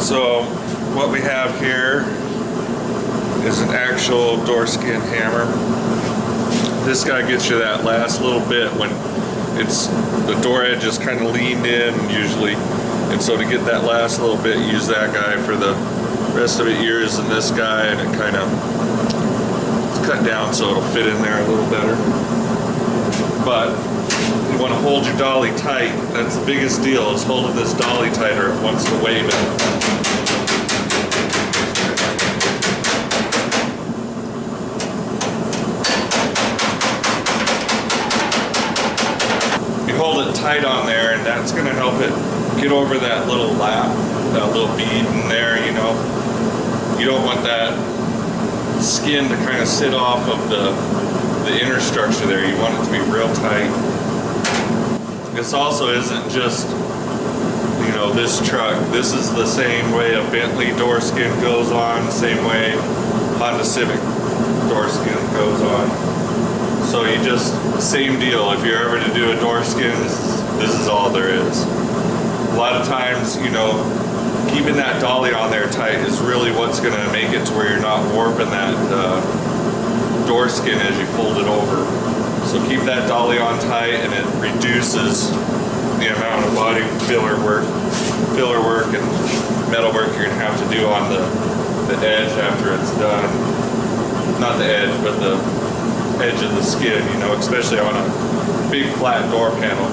So what we have here is an actual door skin hammer. This guy gets you that last little bit when it's the door edge is kind of leaned in usually, and so to get that last little bit, use that guy. For the rest of it, you're using this guy, and it kind of cut down so it'll fit in there a little better. But you want to hold your dolly tight. That's the biggest deal, is holding this dolly tight or it wants to wave it. Hold it tight on there, and that's going to help it get over that little lap, that little bead in there, you know. You don't want that skin to kind of sit off of the inner structure there. You want it to be real tight. This also isn't just, you know, this truck. This is the same way a Bentley door skin goes on, the same way Honda Civic door skin goes on. So you just, same deal. If you're ever to do a door skin, this is all there is. A lot of times, you know, keeping that dolly on there tight is really what's going to make it to where you're not warping that door skin as you fold it over. So keep that dolly on tight, and it reduces the amount of body filler work and metal work you're going to have to do on the edge after it's done. Not the edge, but the edge of the skin, you know, especially on a big flat door panel.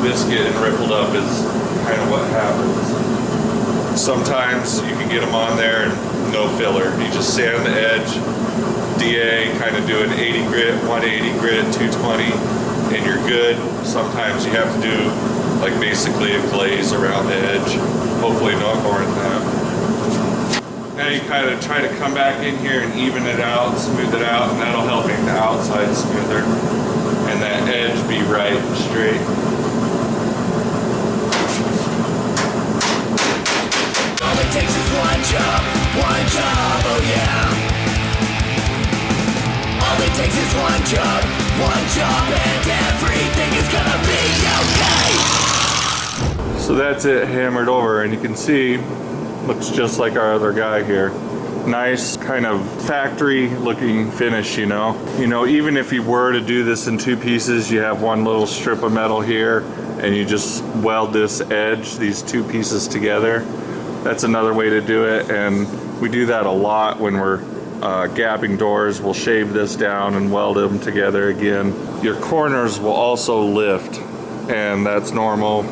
This getting rippled up is kind of what happens. Sometimes you can get them on there and no filler. You just sand the edge, DA, kind of do an 80 grit, 180 grit, 220, and you're good. Sometimes you have to do like basically a glaze around the edge. Hopefully not more than that. Now you kind of try to come back in here and even it out, smooth it out, and that'll help make the outside smoother and that edge be right and straight. All it takes is one job, oh yeah. All it takes is one job, and everything is gonna be okay. So that's it hammered over, and you can see looks just like our other guy here. Nice kind of factory looking finish, you know. You know, even if you were to do this in two pieces, you have one little strip of metal here and you just weld this edge, these two pieces together. That's another way to do it, and we do that a lot when we're gapping doors. We'll shave this down and weld them together again. Your corners will also lift, and that's normal.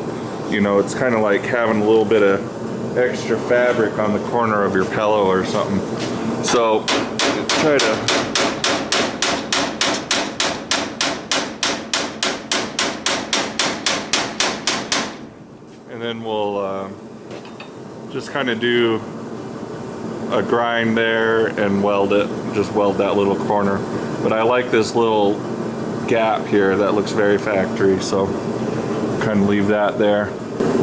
You know, it's kind of like having a little bit of extra fabric on the corner of your pillow or something. So try to and then we'll just kind of do a grind there and weld it, just weld that little corner. But I like this little gap here that looks very factory, so kind of leave that there.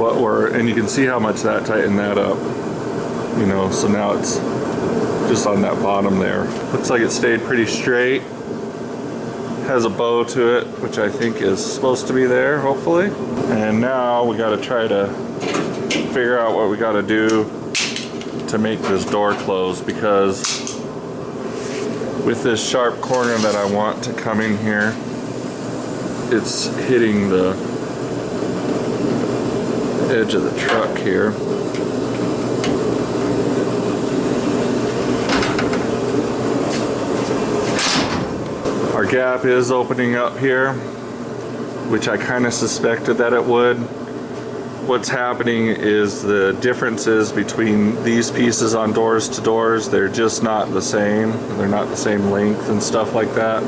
And you can see how much that tightened that up, you know, so now it's just on that bottom there. Looks like it stayed pretty straight. Has a bow to it, which I think is supposed to be there, hopefully. And now we got to try to figure out what we got to do to make this door close, because with this sharp corner that I want to come in here, it's hitting the edge of the truck here. Our gap is opening up here, which I kind of suspected that it would. What's happening is the differences between these pieces on doors to doors, they're just not the same. They're not the same length and stuff like that.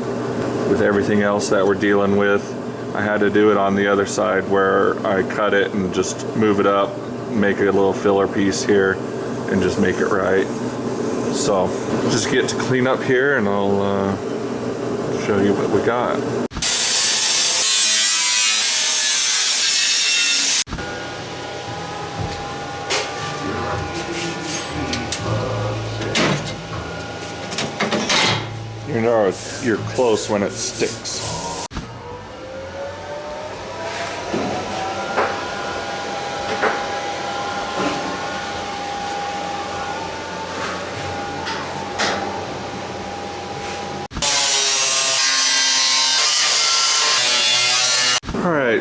With everything else that we're dealing with, I had to do it on the other side where I cut it and just move it up, make a little filler piece here, and just make it right. So just get to clean up here and I'll show you what we got. You know you're close when it sticks.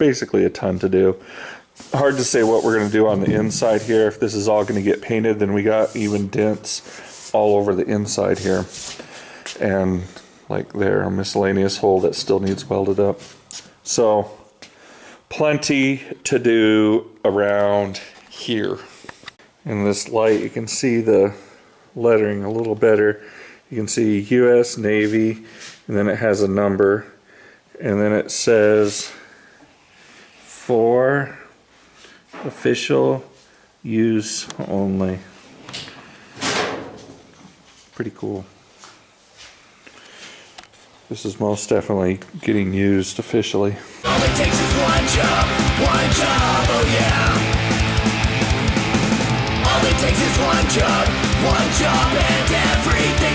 basically a ton to do. Hard to say what we're going to do on the inside here. If this is all going to get painted, then we got even dents all over the inside here. And like there, a miscellaneous hole that still needs welded up. So plenty to do around here. In this light, you can see the lettering a little better. You can see US Navy, and then it has a number, and then it says for official use only. Pretty cool. This is most definitely getting used officially. All it takes is one job, oh yeah. All it takes is one job, and everything